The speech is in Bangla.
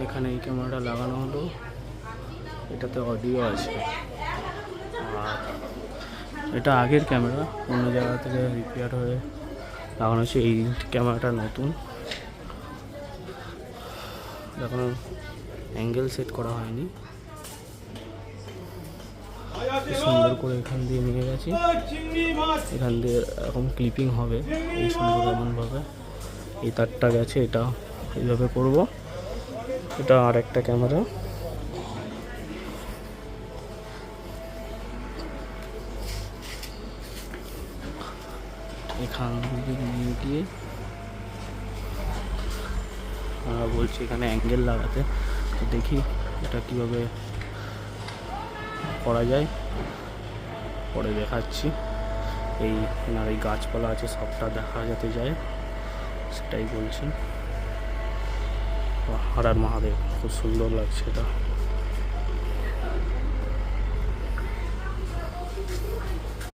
এখানে এই ক্যামেরাটা লাগানো হলো, এটাতে অডিও আছে। আর এটা আগের ক্যামেরা, অন্য জায়গা থেকে রিপেয়ার হয়ে লাগানো হয়েছে। এই ক্যামেরাটা নতুন, এখনো অ্যাঙ্গেল সেট করা হয়নি। সুন্দর করে এখান দিয়ে নিয়ে গেছি, এখান দিয়ে এরকম ক্লিপিং হবে এই সুন্দর এমনভাবে। এই তারটা গেছে, এটা এইভাবে করব। এটা আর একটা ক্যামেরা, এখান থেকে নিয়ে গিয়ে আমরা বলছি এখানে অ্যাঙ্গেল লাগাতে। তো দেখি এটা কীভাবে করা যায়, পরে দেখাচ্ছি। এই আর এই গাছপালা আছে, সবটা দেখা যেতে যায়, সেটাই বলছি। হর হর মহাদেব, খুব সুন্দর লাগছে এটা।